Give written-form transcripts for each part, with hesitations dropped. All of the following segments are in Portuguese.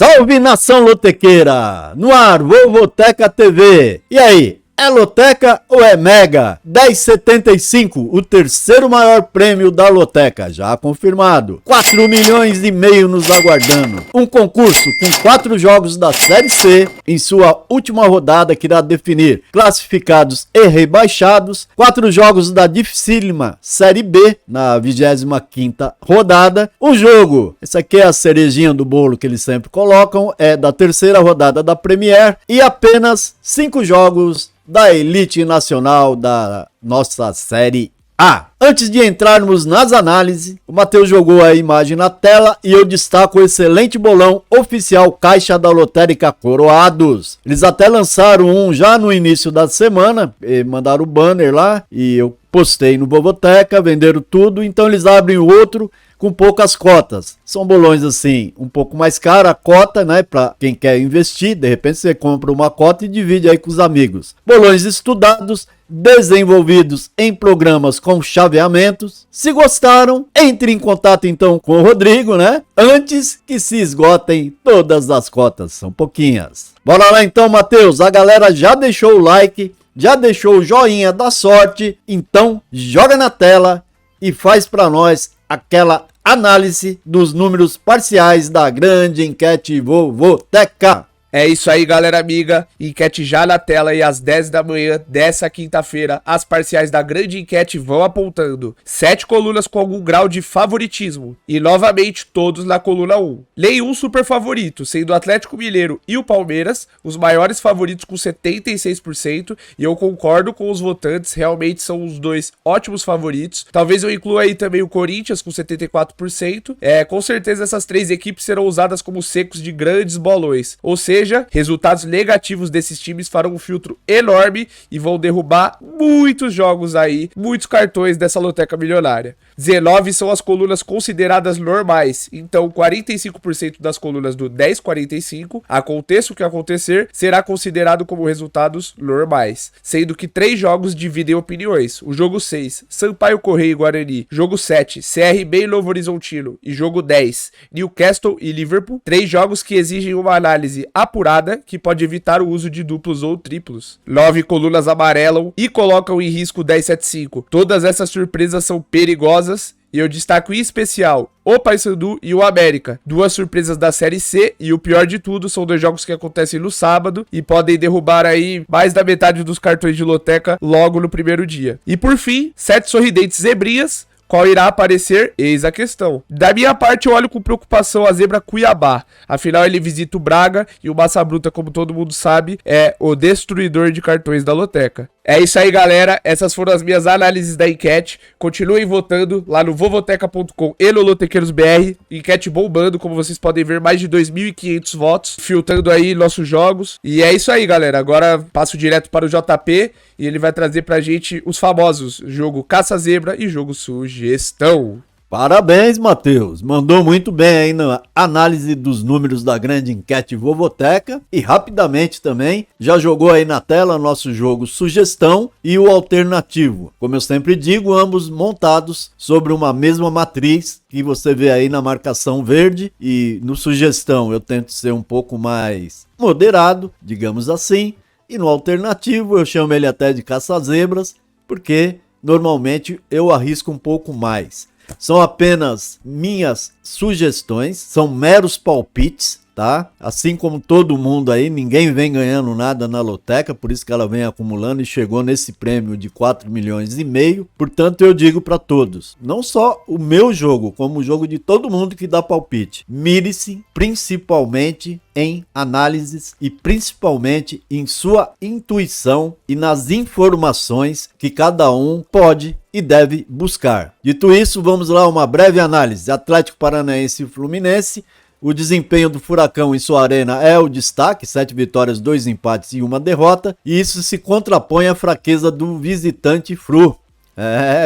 Salve nação lotequeira! No ar, Vovoteca TV. E aí, é loteca ou é mega? 10,75, o terceiro maior prêmio da loteca, já confirmado. 4 milhões e meio nos aguardando. Um concurso com 4 jogos da Série C em sua última rodada que irá definir classificados e rebaixados. 4 jogos da dificílima Série B na 25ª rodada. Um jogo, esse aqui é a cerejinha do bolo que eles sempre colocam, é da terceira rodada da Premier. E apenas 5 jogos da elite nacional da nossa Série A. Antes de entrarmos nas análises, o Matheus jogou a imagem na tela e eu destaco o excelente bolão oficial Caixa da Lotérica Coroados. Eles até lançaram um já no início da semana, mandaram o banner lá e eu postei no Vovoteca, venderam tudo, então eles abrem o outro com poucas cotas. São bolões assim, um pouco mais caro a cota, né, para quem quer investir. De repente você compra uma cota e divide aí com os amigos. Bolões estudados, desenvolvidos em programas com chaveamentos. Se gostaram, entre em contato então com o Rodrigo, né, antes que se esgotem todas as cotas, são pouquinhas. Bora lá então, Matheus, a galera já deixou o like, já deixou o joinha da sorte, então joga na tela e faz para nós aquela análise dos números parciais da grande enquete Vovoteca. É isso aí, galera amiga, enquete já na tela e às 10 da manhã dessa quinta-feira, as parciais da grande enquete vão apontando 7 colunas com algum grau de favoritismo e novamente todos na coluna 1. Nenhum super favorito, sendo o Atlético Mineiro e o Palmeiras os maiores favoritos com 76% e eu concordo com os votantes, realmente são os dois ótimos favoritos. Talvez eu inclua aí também o Corinthians com 74%, com certeza essas 3 equipes serão usadas como secos de grandes bolões, ou seja, resultados negativos desses times farão um filtro enorme e vão derrubar muitos jogos aí, muitos cartões dessa loteca milionária. 19 são as colunas consideradas normais, então 45% das colunas do 10-45, aconteça o que acontecer, será considerado como resultados normais, sendo que 3 jogos dividem opiniões. O jogo 6, Sampaio Correia e Guarani, jogo 7, CRB e Novo Horizontino e jogo 10, Newcastle e Liverpool, 3 jogos que exigem uma análise apurada que pode evitar o uso de duplos ou triplos. 9 colunas amarelam e colocam em risco 10-7-5. Todas essas surpresas são perigosas e eu destaco em especial o Paysandu e o América, 2 surpresas da Série C e o pior de tudo são 2 jogos que acontecem no sábado e podem derrubar aí mais da metade dos cartões de loteca logo no primeiro dia. E por fim, 7 sorridentes zebrinhas. Qual irá aparecer? Eis a questão. Da minha parte, eu olho com preocupação a zebra Cuiabá. Afinal, ele visita o Braga e o Massa Bruta, como todo mundo sabe, é o destruidor de cartões da loteca. É isso aí, galera. Essas foram as minhas análises da enquete. Continuem votando lá no vovoteca.com e no LotequeiroSBR. Enquete bombando, como vocês podem ver, mais de 2.500 votos, filtrando aí nossos jogos. E é isso aí, galera. Agora passo direto para o JP e ele vai trazer pra gente os famosos jogo Caça-Zebra e jogo Sugestão. Parabéns, Matheus. Mandou muito bem aí na análise dos números da grande enquete Vovoteca e rapidamente também já jogou aí na tela nosso jogo Sugestão e o Alternativo. Como eu sempre digo, ambos montados sobre uma mesma matriz que você vê aí na marcação verde, e no Sugestão eu tento ser um pouco mais moderado, digamos assim, e no Alternativo eu chamo ele até de caça-zebras, porque normalmente eu arrisco um pouco mais. São apenas minhas sugestões, são meros palpites, tá? Assim como todo mundo aí, ninguém vem ganhando nada na loteca, por isso que ela vem acumulando e chegou nesse prêmio de 4 milhões e meio. Portanto, eu digo para todos, não só o meu jogo, como o jogo de todo mundo que dá palpite, mire-se principalmente em análises e principalmente em sua intuição e nas informações que cada um pode e deve buscar. Dito isso, vamos lá uma breve análise. Atlético Paranaense e Fluminense. O desempenho do Furacão em sua arena é o destaque, 7 vitórias, 2 empates e 1 derrota. E isso se contrapõe à fraqueza do visitante Flu.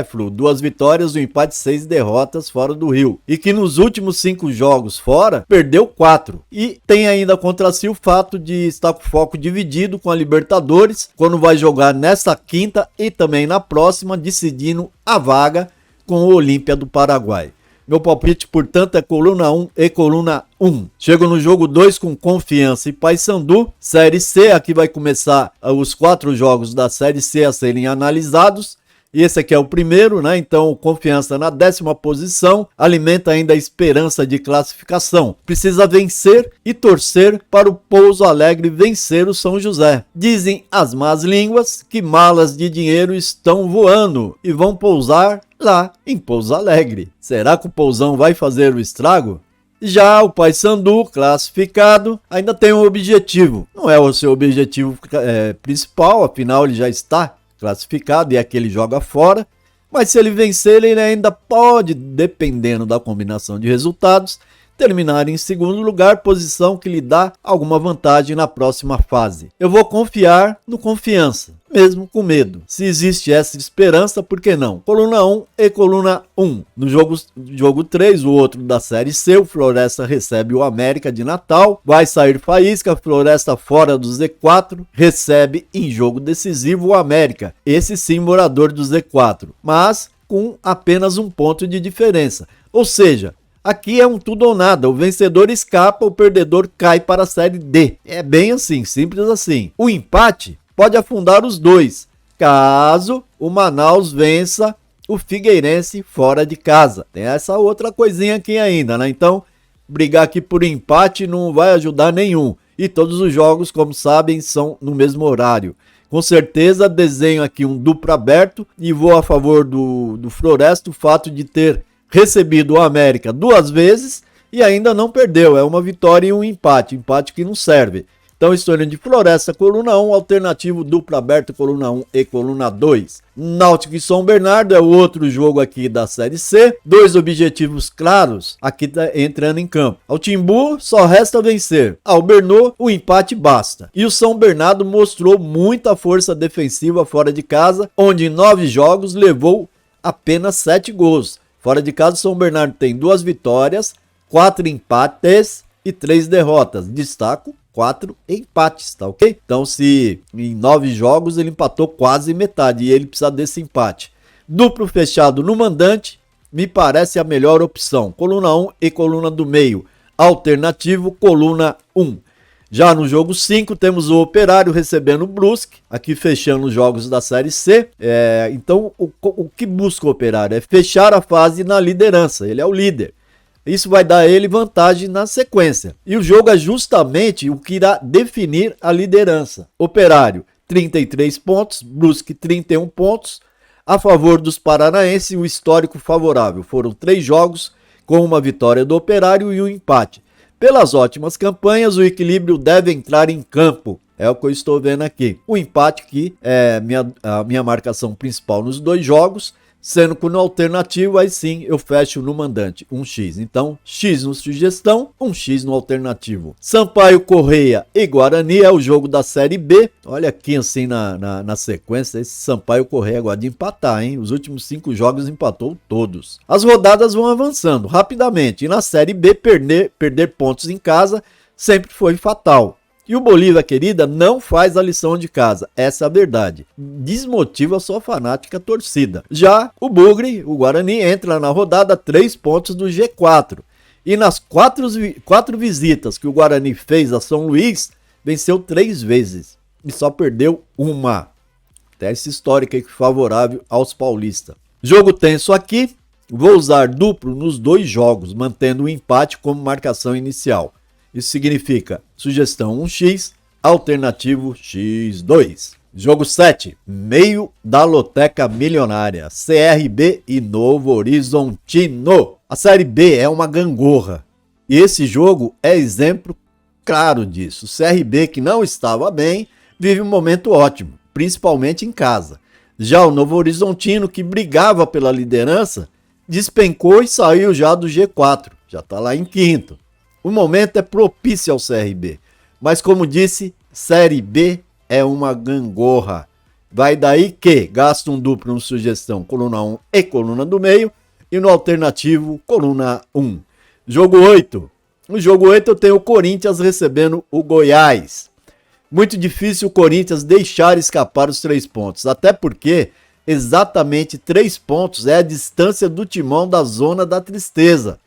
Flu, 2 vitórias, 1 empate, 6 derrotas fora do Rio. E que nos últimos 5 jogos fora, perdeu 4. E tem ainda contra si o fato de estar com foco dividido com a Libertadores, quando vai jogar nesta quinta e também na próxima, decidindo a vaga com o Olímpia do Paraguai. Meu palpite, portanto, é coluna 1 e coluna 1. Chego no jogo 2 com Confiança e Paysandu. Série C, aqui vai começar os 4 jogos da Série C a serem analisados. E esse aqui é o primeiro, né? Então, Confiança na 10ª posição, alimenta ainda a esperança de classificação. Precisa vencer e torcer para o Pouso Alegre vencer o São José. Dizem as más línguas que malas de dinheiro estão voando e vão pousar lá em Pouso Alegre. Será que o Pousão vai fazer o estrago? Já o Paysandu, classificado, ainda tem um objetivo. Não é o seu objetivo principal, afinal ele já está classificado e é que ele joga fora, mas se ele vencer, ele ainda pode, dependendo da combinação de resultados, terminar em segundo lugar, posição que lhe dá alguma vantagem na próxima fase. Eu vou confiar no Confiança, mesmo com medo. Se existe essa esperança, por que não? Coluna 1 e coluna 1. No jogo 3, o outro da Série C, o Floresta recebe o América de Natal. Vai sair faísca, Floresta fora do Z4, recebe em jogo decisivo o América. Esse sim, morador do Z4, mas com apenas um ponto de diferença. Ou seja, aqui é um tudo ou nada, o vencedor escapa, o perdedor cai para a Série D. É bem assim, simples assim. O empate pode afundar os dois, caso o Manaus vença o Figueirense fora de casa. Tem essa outra coisinha aqui ainda, né? Então, brigar aqui por empate não vai ajudar nenhum. E todos os jogos, como sabem, são no mesmo horário. Com certeza, desenho aqui um duplo aberto e vou a favor do Floresta, o fato de ter recebido o América 2 vezes e ainda não perdeu. É uma vitória e um empate que não serve. Então, estou de Floresta, coluna 1, alternativo duplo aberto, coluna 1 e coluna 2. Náutico e São Bernardo é o outro jogo aqui da Série C. 2 objetivos claros aqui entrando em campo. Ao Timbu só resta vencer. Ao Bernô, o empate basta. E o São Bernardo mostrou muita força defensiva fora de casa, onde em 9 jogos levou apenas 7 gols. Fora de casa, o São Bernardo tem 2 vitórias, 4 empates e 3 derrotas. Destaco 4 empates, tá ok? Então, se em 9 jogos ele empatou quase metade e ele precisa desse empate. Duplo fechado no mandante, me parece a melhor opção. Coluna 1 e coluna do meio. Alternativo, coluna 1. Já no jogo 5, temos o Operário recebendo o Brusque, aqui fechando os jogos da Série C. Então, o que busca o Operário é fechar a fase na liderança, ele é o líder. Isso vai dar a ele vantagem na sequência. E o jogo é justamente o que irá definir a liderança. Operário, 33 pontos, Brusque, 31 pontos. A favor dos paranaenses, o histórico favorável. Foram 3 jogos com uma vitória do Operário e um empate. Pelas ótimas campanhas, o equilíbrio deve entrar em campo. É o que eu estou vendo aqui. O empate que é a minha marcação principal nos 2 jogos. Sendo que no alternativo, aí sim, eu fecho no mandante, 1x. Então, x no sugestão, 1x no alternativo. Sampaio Correia e Guarani é o jogo da Série B. Olha aqui assim na sequência, esse Sampaio Correia agora de empatar, hein? Os últimos 5 jogos empatou todos. As rodadas vão avançando rapidamente. E na Série B, perder pontos em casa sempre foi fatal. E o Bolívia querida não faz a lição de casa, essa é a verdade. Desmotiva a sua fanática torcida. Já o Bugre, o Guarani, entra na rodada 3 pontos do G4. E nas 4 visitas que o Guarani fez a São Luís, venceu 3 vezes. E só perdeu uma. Teste histórica favorável aos paulistas. Jogo tenso aqui. Vou usar duplo nos 2 jogos, mantendo o empate como marcação inicial. Isso significa sugestão 1x, alternativo x2. Jogo 7, meio da loteca milionária, CRB e Novo Horizontino. A Série B é uma gangorra e esse jogo é exemplo claro disso. O CRB, que não estava bem, vive um momento ótimo, principalmente em casa. Já o Novo Horizontino, que brigava pela liderança, despencou e saiu já do G4, já está lá em 5º. O momento é propício ao CRB, mas como disse, Série B é uma gangorra. Vai daí que gasta um duplo no sugestão, coluna 1 e coluna do meio, e no alternativo, coluna 1. Jogo 8. No jogo 8 eu tenho o Corinthians recebendo o Goiás. Muito difícil o Corinthians deixar escapar os 3 pontos, até porque exatamente 3 pontos, é a distância do Timão da zona da tristeza.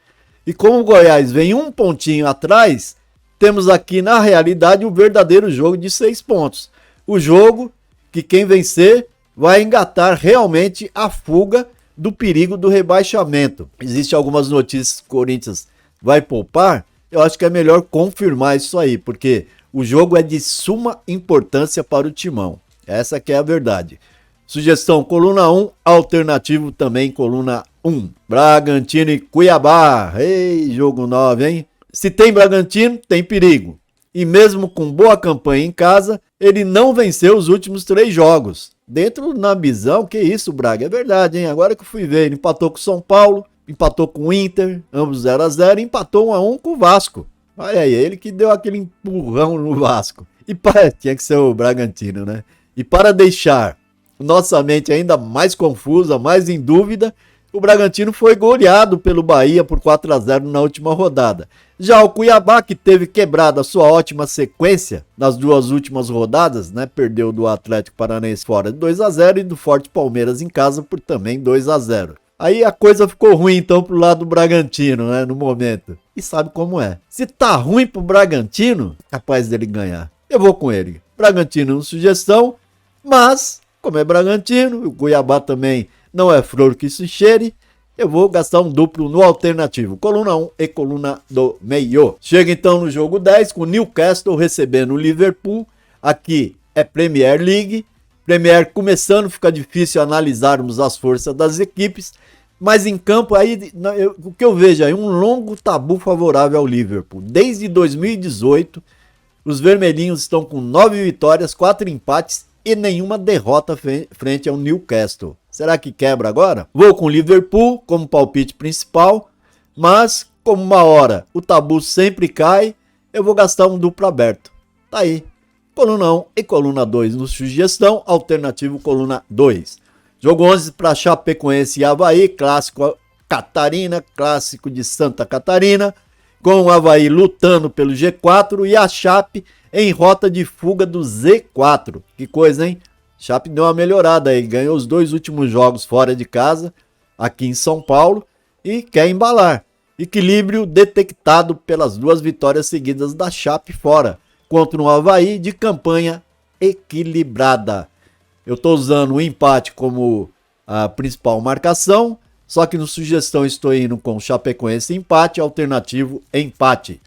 E como o Goiás vem um pontinho atrás, temos aqui na realidade um verdadeiro jogo de 6 pontos. O jogo que quem vencer vai engatar realmente a fuga do perigo do rebaixamento. Existem algumas notícias que o Corinthians vai poupar, eu acho que é melhor confirmar isso aí, porque o jogo é de suma importância para o Timão. Essa que é a verdade. Sugestão, coluna 1, alternativo também, coluna 1. Bragantino e Cuiabá. Ei, jogo 9, hein? Se tem Bragantino, tem perigo. E mesmo com boa campanha em casa, ele não venceu os últimos 3 jogos. Dentro na visão, que isso, Braga? É verdade, hein? Agora que eu fui ver, ele empatou com o São Paulo, empatou com o Inter, ambos 0-0, e empatou 1-1 com o Vasco. Olha aí, ele que deu aquele empurrão no Vasco. E tinha que ser o Bragantino, né? E para deixar nossa mente ainda mais confusa, mais em dúvida, o Bragantino foi goleado pelo Bahia por 4-0 na última rodada. Já o Cuiabá, que teve quebrada a sua ótima sequência nas 2 últimas rodadas, né? Perdeu do Atlético Paranaense fora de 2-0 e do Forte Palmeiras em casa por também 2-0. Aí a coisa ficou ruim então pro lado do Bragantino, né? No momento. E sabe como é? Se tá ruim pro Bragantino, capaz dele ganhar. Eu vou com ele. Bragantino, sugestão, mas como é Bragantino, o Cuiabá também não é flor que se cheire, eu vou gastar um duplo no alternativo, coluna 1 e coluna do meio. Chega então no jogo 10 com o Newcastle recebendo o Liverpool. Aqui é Premier League. Premier começando, fica difícil analisarmos as forças das equipes, mas em campo aí o que eu vejo aí um longo tabu favorável ao Liverpool. Desde 2018, os vermelhinhos estão com 9 vitórias, 4 empates e nenhuma derrota frente ao Newcastle. Será que quebra agora? Vou com o Liverpool como palpite principal, mas como uma hora o tabu sempre cai, eu vou gastar um duplo aberto. Tá aí. Coluna 1 e coluna 2 no sugestão, alternativo coluna 2. Jogo 11 para Chapecoense e Avaí, clássico Catarina, clássico de Santa Catarina, com o Avaí lutando pelo G4 e a Chape em rota de fuga do Z4. Que coisa, hein? Chape deu uma melhorada aí, ganhou os 2 últimos jogos fora de casa, aqui em São Paulo, e quer embalar. Equilíbrio detectado pelas 2 vitórias seguidas da Chape fora, contra um Avaí de campanha equilibrada. Eu estou usando o empate como a principal marcação, só que no sugestão estou indo com Chapecoense empate, alternativo empate.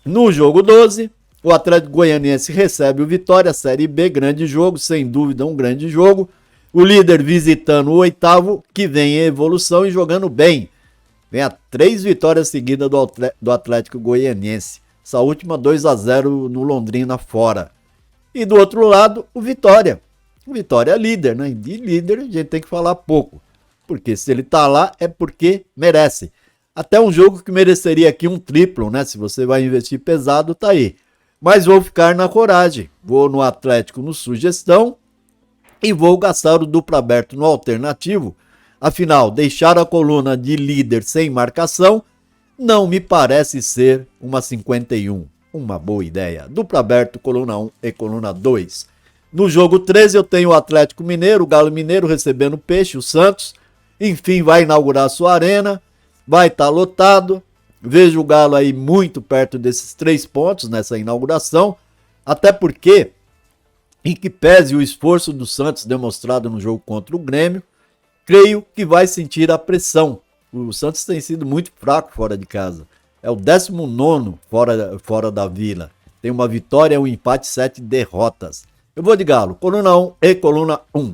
No jogo 12, o Atlético Goianiense recebe o Vitória, Série B, grande jogo, sem dúvida um grande jogo. O líder visitando o 8º, que vem em evolução e jogando bem. Vem a 3 vitórias seguidas do Atlético Goianiense. Essa última 2-0 no Londrina fora. E do outro lado, o Vitória. O Vitória é líder, né? De líder a gente tem que falar pouco. Porque se ele tá lá é porque merece. Até um jogo que mereceria aqui um triplo, né? Se você vai investir pesado, tá aí. Mas vou ficar na coragem. Vou no Atlético no sugestão e vou gastar o duplo aberto no alternativo. Afinal, deixar a coluna de líder sem marcação não me parece ser uma 51. Uma boa ideia. Duplo aberto, coluna 1 e coluna 2. No jogo 13 eu tenho o Atlético Mineiro, o Galo Mineiro recebendo o Peixe, o Santos. Enfim, vai inaugurar sua arena. Vai estar lotado. Vejo o Galo aí muito perto desses 3 pontos nessa inauguração. Até porque, em que pese o esforço do Santos demonstrado no jogo contra o Grêmio, creio que vai sentir a pressão. O Santos tem sido muito fraco fora de casa. É o 19º fora da Vila. Tem uma vitória, um empate, 7 derrotas. Eu vou de Galo, coluna 1 e coluna 1.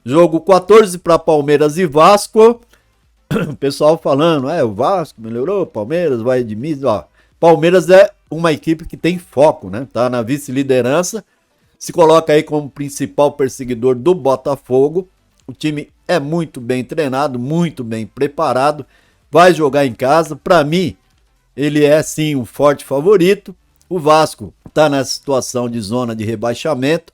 Jogo 14 para Palmeiras e Vasco. O pessoal falando, o Vasco melhorou, Palmeiras vai de mim. Palmeiras é uma equipe que tem foco, né? Tá na vice-liderança. Se coloca aí como principal perseguidor do Botafogo. O time é muito bem treinado, muito bem preparado. Vai jogar em casa. Para mim, ele é sim um forte favorito. O Vasco está nessa situação de zona de rebaixamento.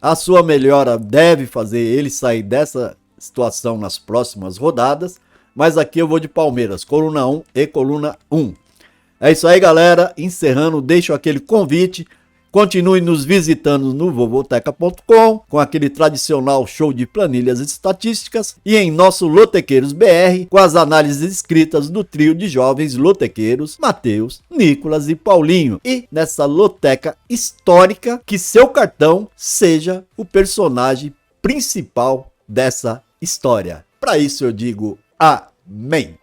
A sua melhora deve fazer ele sair dessa situação nas próximas rodadas. Mas aqui eu vou de Palmeiras, coluna 1 e coluna 1. É isso aí, galera. Encerrando, deixo aquele convite. Continue nos visitando no vovoteca.com com aquele tradicional show de planilhas estatísticas e em nosso Lotequeiros BR com as análises escritas do trio de jovens lotequeiros Matheus, Nicolas e Paulinho. E nessa loteca histórica, que seu cartão seja o personagem principal dessa história. Para isso eu digo amém.